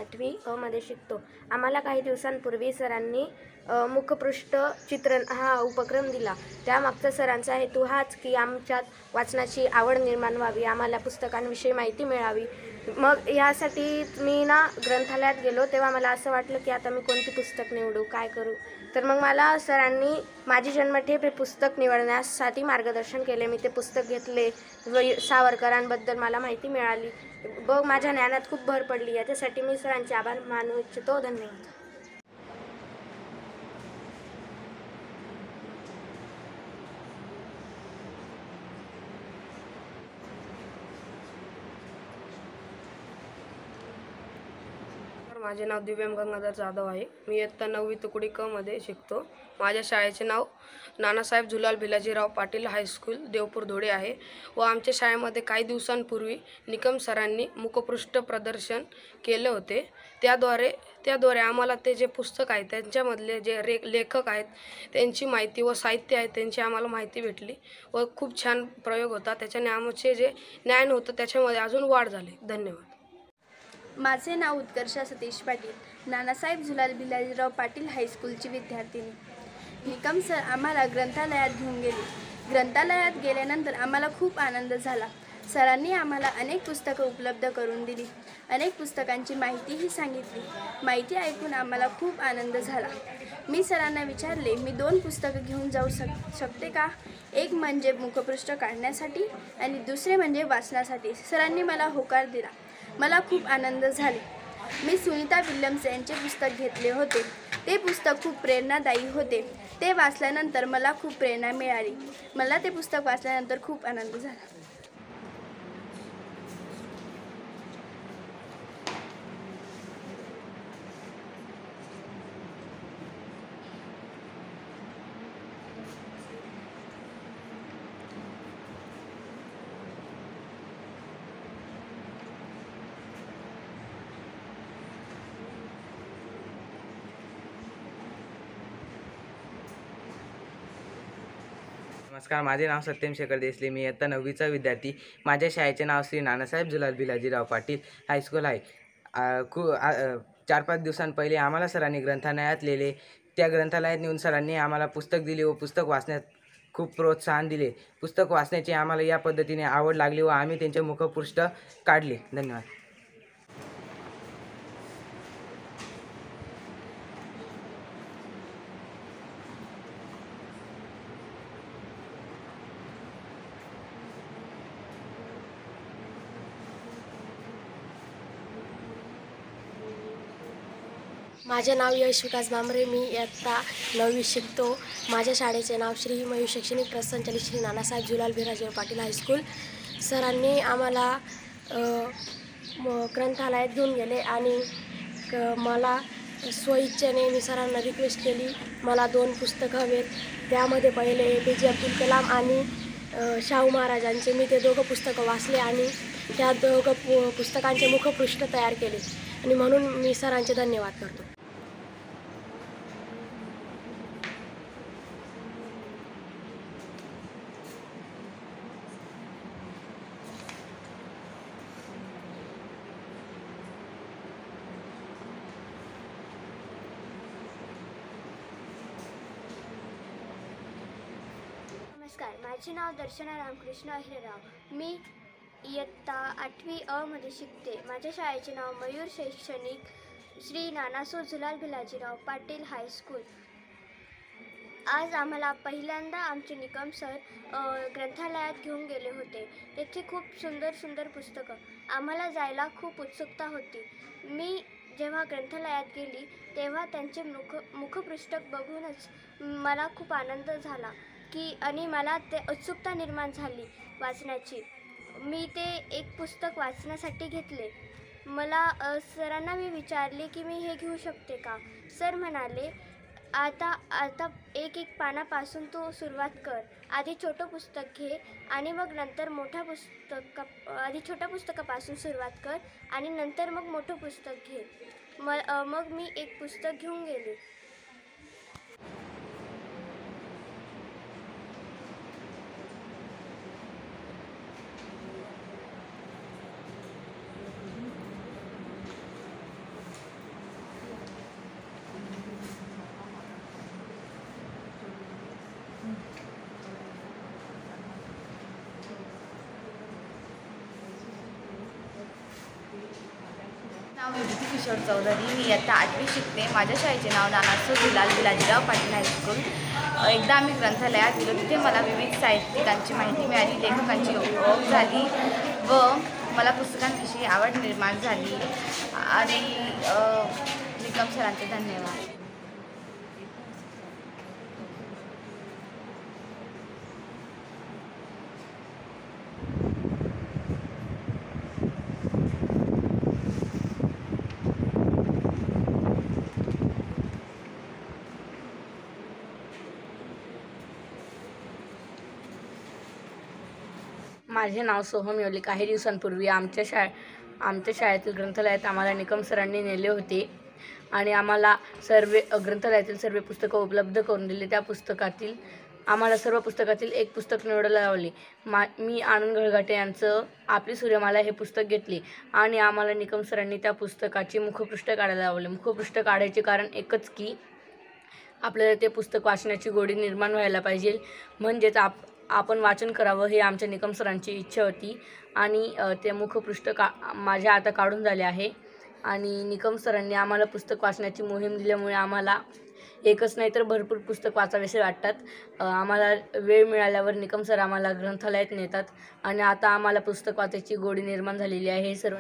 8वी अ मध्ये शिकतो। आम्हाला काही दिवसांपूर्वी सरांनी मुखपृष्ठ चित्रण हा उपक्रम दिला। त्यामागचा सरांचा हेतू हाच की आमच्यात वाचनाची आवड निर्माण व्हावी, आम्हाला पुस्तकांविषयी माहिती मिळावी। मग यासाठी मी ग्रंथालयात गेलो, तेव्हा मला असं वाटलं की आता मी कोणती पुस्तक निवडू, काय करू। तर मग मला सरांनी माझी जन्मठेप हे पुस्तक निवडण्यासाठी मार्गदर्शन केले। मी ते पुस्तक घेतले व सावरकरांबद्दल मला माहिती मिळाली व माझ्या ज्ञानात खूप भर पडली। याच्यासाठी मी सरांचे आभार मानू इच्छितो। धन्यवाद। माझे नाव दिव्यम गंगाधर जाधव आहे। मी इयत्ता 9वी तुकडी क मध्ये शिकतो। माझ्या शाळेचे नाव नानासाहेब झुलाल भिलाजीराव पाटील हायस्कूल देवपूर धुळे आहे व आमच्या शाळेमध्ये काही दिवसांपूर्वी निकम सरांनी मुखपृष्ठ प्रदर्शन केले होते। त्याद्वारे आम्हाला ते जे पुस्तक आहे त्यांच्यामधले जे लेखक आहेत त्यांची माहिती व साहित्य आहे त्यांची आम्हाला माहिती भेटली व खूप छान प्रयोग होता। त्याच्याने आमचे जे ज्ञान होतं त्याच्यामध्ये अजून वाढ झाली। धन्यवाद। माझे नाव उत्कर्षा सतीश पाटील, नानासाहेब झुलाल भिलाजीराव पाटील हायस्कूलची विद्यार्थिनी। निकम सर आम्हाला ग्रंथालयात घेऊन गेले। ग्रंथालयात गेल्यानंतर आम्हाला खूप आनंद झाला। सरांनी आम्हाला अनेक पुस्तकं उपलब्ध करून दिली, अनेक पुस्तकांची माहितीही सांगितली। माहिती ऐकून आम्हाला खूप आनंद झाला। मी सरांना विचारले, मी 2 पुस्तकं घेऊन जाऊ शकते का? एक म्हणजे मुखपृष्ठ काढण्यासाठी आणि दुसरे म्हणजे वाचनासाठी। सरांनी मला होकार दिला। मला खूप आनंद झाले। मी सुनीता विल्यम्स यांचे पुस्तक घेतले होते। ते पुस्तक खूप प्रेरणादायी होते। ते वाचल्यानंतर मला खूप प्रेरणा मिळाली। मला ते पुस्तक वाचल्यानंतर खूप आनंद झाला। नमस्कार, माझे नाव सत्यम शेखर देसले। मी इयत्ता 9वीचा विद्यार्थी। माझ्या शाळेचे नाव श्री नानासाहेब झुलाल भिलाजीराव पाटील हायस्कूल आहे। 4-5 दिवसांपहिले आम्हाला सरांनी ग्रंथालयात नेले। त्या ग्रंथालयात नेऊन सरांनी आम्हाला पुस्तक दिले व पुस्तक वाचण्यात खूप प्रोत्साहन दिले। पुस्तक वाचण्याची आम्हाला या पद्धतीने आवड लागली व आम्ही त्यांचे मुखपृष्ठ काढले। धन्यवाद। माझे नाव यश विकास बांबरे। मी इयत्ता 9वी शिकतो। माझ्या शाळेचे नाव श्री मयूर शैक्षणिक ट्रस्ट संचालित श्री नानासाहेब झुलाल भिलाजीराव पाटील हायस्कूल। सरांनी आम्हाला ग्रंथालयात घेऊन गेले आणि मला स्वइच्छेने मी सरांना रिक्वेस्ट केली, मला 2 पुस्तकं हवेत। त्यामध्ये पहिले APJ अब्दुल कलाम आणि शाहू महाराजांचे मी ते दोघं पुस्तकं वाचले आणि त्या दोघं पुस्तकांचे मुखपृष्ठ तयार केले आणि म्हणून मी सरांचे धन्यवाद करतो। नमस्कार, माझे नाव दर्शना रामकृष्ण अहिरराव। मी इयत्ता 8वी अ मध्ये शिकते। माझ्या शाळेचे नाव मयूर शैक्षणिक श्री नानासाहेब झुलाल भिलाजीराव पाटील हायस्कूल। आज आम्हाला पहिल्यांदा आमचे निकम सर ग्रंथालयात घेऊन गेले होते। तेथे खूप सुंदर पुस्तकं, आम्हाला जायला खूप उत्सुकता होती। मी जेव्हा ग्रंथालयात गेली तेव्हा त्यांचे मुखपृष्ठ बघूनच मला खूप आनंद झाला आणि मला ते उत्सुकता निर्माण झाली वाचण्याची। मी ते एक पुस्तक वाचण्यासाठी घेतले। सरांना मी विचारले की मी हे घेऊ शकते का? सर म्हणाले, आता एक पानापासून तू सुरुवात कर। आधी छोटं पुस्तक घे आणि मग नंतर आधी छोट्या पुस्तकापासून सुरुवात कर आणि नंतर मग मोठं पुस्तक घे। मग मी एक पुस्तक घेऊन गेले। नाव विभूती किशोर चौधरी. मी इयत्ता 8वी शिकते. माझ्या शाळेचे नाव नानासो झुलाल भिलाजीराव पाटील हायस्कूल. एकदा आम्ही ग्रंथालयात गेलो. तिथे मला विविध साहित्यिकांची माहिती मिळाली, लेखकांची ओळख झाली व मला पुस्तकांविषयी आवड निर्माण झाली. आणि निकम सरांचे धन्यवाद. माझे नाव सोहम येवले. काही दिवसांपूर्वी आमच्या शाळेतील ग्रंथालयात आम्हाला निकम सरांनी नेले होते आणि आम्हाला ग्रंथालयातील सर्व पुस्तकं उपलब्ध करून दिली. त्या पुस्तकातील आम्हाला सर्व पुस्तकातील एक पुस्तक निवडायला लावले. मी आनंद घळघाटे यांचं आपली सूर्यमाला हे पुस्तक घेतले आणि आम्हाला निकम सरांनी त्या पुस्तकाचे मुखपृष्ठ काढायला लावले. मुखपृष्ठ काढायचे कारण एकच की आपल्याला ते पुस्तक वाचण्याची गोडी निर्माण व्हायला पाहिजे, म्हणजेच आपण वाचन करावं हे आमच्या निकम सरांची इच्छा होती. आणि ते मुखपृष्ठ माझ्या आता काढून झाले आहे. आणि निकम सरांनी आम्हाला पुस्तक वाचण्याची मोहीम दिल्यामुळे आम्हाला एकच नाही तर भरपूर पुस्तक वाचावेसे वाटतात. आम्हाला वेळ मिळाल्यावर निकम सर आम्हाला ग्रंथालयात नेतात आणि आता आम्हाला पुस्तक वाचायची गोडी निर्माण झालेली आहे. हे सर्व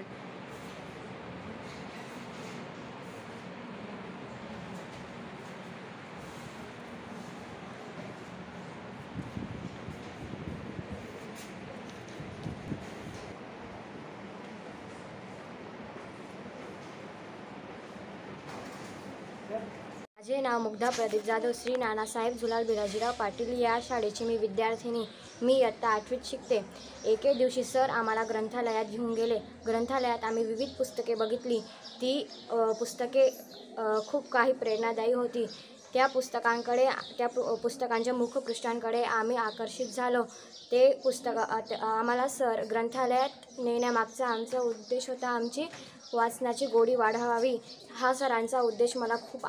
माझे नाव मुग्धा प्रदीप जाधव. श्री नानासाहेब झुलाल भिलाजीराव पाटील या शाळेची मी विद्यार्थिनी. मी इयत्ता 8वीत शिकते. एके दिवशी सर आम्हाला ग्रंथालयात घेऊन गेले. ग्रंथालयात आम्ही विविध पुस्तके बघितली. ती पुस्तके खूप काही प्रेरणादायी होती. त्या पुस्तकांच्या मुखपृष्ठांकडे आम्ही आकर्षित झालो. ते आम्हाला सर ग्रंथालयात नेण्यामागचा आमचा उद्देश होता आमची वाचनाची गोडी वाढवावी. हा सरांचा उद्देश मला खूप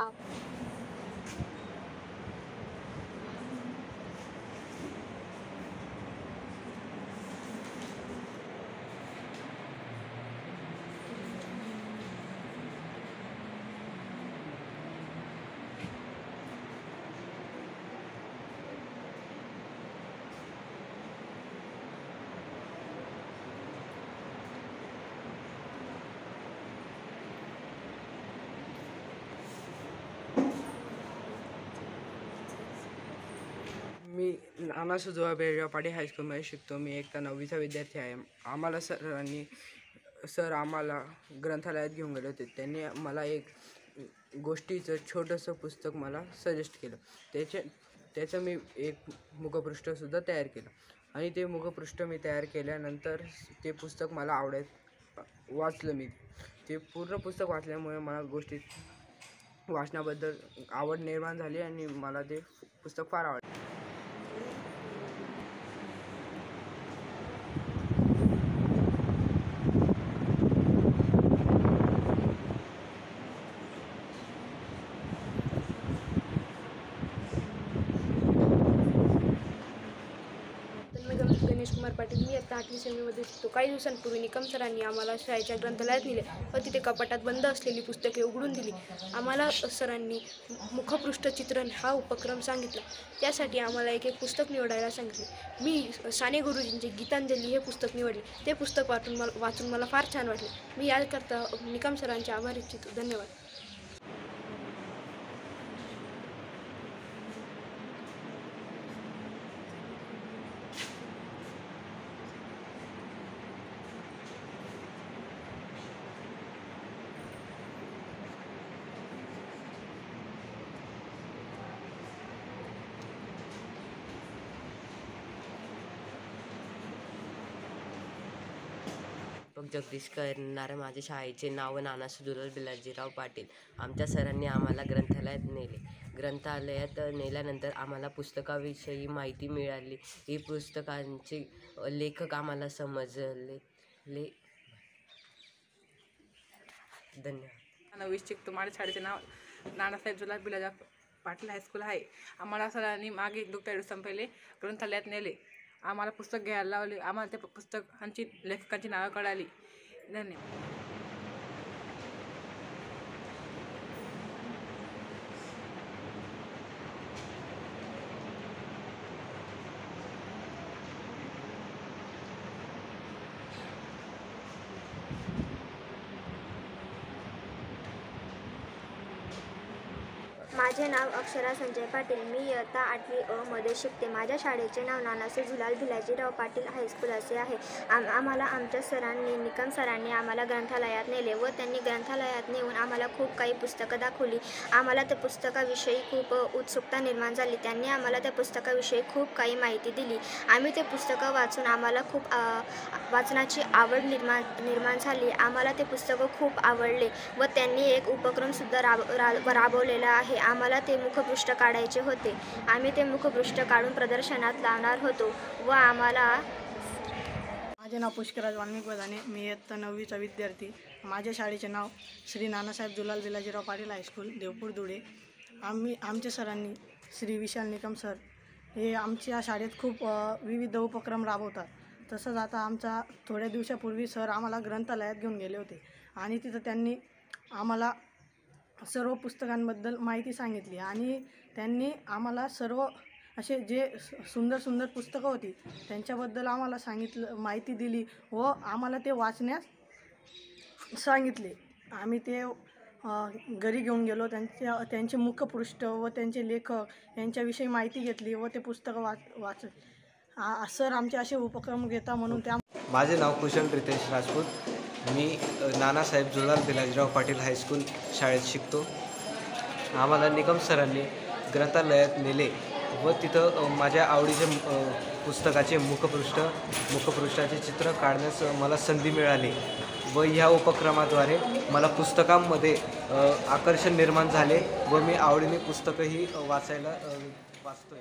मी नानासो झुलाल भिलाजीराव पाटील हायस्कूलमध्ये शिकतो. मी इयत्ता 9वीचा विद्यार्थी आहे. सर आम्हाला ग्रंथालयात घेऊन गेले होते. त्यांनी मला एक गोष्टीचं छोटंसं पुस्तक मला सजेस्ट केलं. त्याचं मी एक मुखपृष्ठसुद्धा तयार केलं आणि ते मुखपृष्ठ मी तयार केल्यानंतर ते पुस्तक मला वाचलं. मी ते पूर्ण पुस्तक वाचल्यामुळे मला वाचनाबद्दल आवड निर्माण झाली आणि मला ते पुस्तक फार आवडलं. गणेश कुमार पाटील. मी इयत्ता 8वी श्रेणीमध्ये शिकतो. काही दिवसांपूर्वी निकम सरांनी आम्हाला शाळेच्या ग्रंथालयात नेले व तिथे कपाटात बंद असलेली पुस्तके उघडून दिली. आम्हाला सरांनी मुखपृष्ठ चित्रण हा उपक्रम सांगितला. त्यासाठी आम्हाला एक पुस्तक निवडायला सांगितले. मी साने गुरुजींचे गीतांजली हे पुस्तक निवडले. ते पुस्तक वाचून मला फार छान वाटले. मी याकरता निकम सरांचे आभार इच्छितो. धन्यवाद. जगदीश करणाऱ्या माझ्या शाळेचे नाव नानासो झुलाल भिलाजीराव पाटील. आमच्या सरांनी आम्हाला ग्रंथालयात नेले. ग्रंथालयात नेल्यानंतर आम्हाला पुस्तकाविषयी माहिती मिळाली. ही पुस्तकांचे लेखक आम्हाला समजले. धन्यवाद. 9वीत शिकतो. माझ्या शाळेचे नाव नानासाहेब झुलाल भिलाजीराव पाटील हायस्कूल आहे. आम्हाला सरांनी मागे 2 दिवसां पहिले ग्रंथालयात नेले. आम्हाला पुस्तक घ्यायला लावले. आम्हाला त्या पुस्तकांची लेखकांची नावं कळाली. धन्यवाद. माझे नाव अक्षरा संजय पाटील. मी इयत्ता 8वी अ मध्ये शिकते. माझ्या शाळेचे नाव नानासाहेब झुलाल भिलाजीराव पाटील हायस्कूल असे आहे. आम्हाला आमच्या सरांनी निकम सरांनी आम्हाला ग्रंथालयात नेले व त्यांनी ग्रंथालयात नेऊन आम्हाला खूप काही पुस्तकं दाखवली. आम्हाला त्या पुस्तकाविषयी खूप उत्सुकता निर्माण झाली. त्यांनी आम्हाला त्या पुस्तकाविषयी खूप काही माहिती दिली. आम्ही ते पुस्तकं वाचून आम्हाला खूप वाचनाची आवड निर्माण झाली. आम्हाला ते पुस्तकं खूप आवडले व त्यांनी एक उपक्रमसुद्धा राबवलेला आहे. आम्हाला ते मुखपृष्ठ काढायचे होते. आम्ही ते मुखपृष्ठ काढून प्रदर्शनात लावणार होतो व आम्हाला माझे नाव पुष्कराज वाल्मिक बदाने. मी इयत्ता 9वीचा विद्यार्थी. माझ्या शाळेचे नाव श्री नानासाहेब झुलाल भिलाजीराव पाटील हायस्कूल देवपूर धुळे. आमच्या सरांनी श्री विशाल निकम सर हे आमच्या शाळेत खूप विविध उपक्रम राबवतात. तसंच आता आमचा थोड्या दिवसापूर्वी सर आम्हाला ग्रंथालयात घेऊन गेले होते आणि तिथं त्यांनी आम्हाला सर्व पुस्तकांबद्दल माहिती सांगितली आणि त्यांनी आम्हाला सर्व असे जे सुंदर सुंदर पुस्तकं होती त्यांच्याबद्दल आम्हाला माहिती दिली व आम्हाला ते वाचण्यास सांगितले. आम्ही ते घरी घेऊन गेलो. त्यांचे मुखपृष्ठ व त्यांचे लेखक यांच्याविषयी माहिती घेतली व ते पुस्तकं सर आमचे असे उपक्रम घेता म्हणून त्या. माझे नाव कुशल रितेश राजपूत. मी नानासाहेब झुलाल भिलाजीराव पाटील हायस्कूल शाळेत शिकतो. आम्हाला निकम सरांनी ग्रंथालयात नेले व तिथं माझ्या आवडीचे पुस्तकाचे मुखपृष्ठाचे चित्र काढण्यास मला संधी मिळाली व ह्या उपक्रमाद्वारे मला पुस्तकांमध्ये आकर्षण निर्माण झाले व मी आवडीने पुस्तकंही वाचतोय.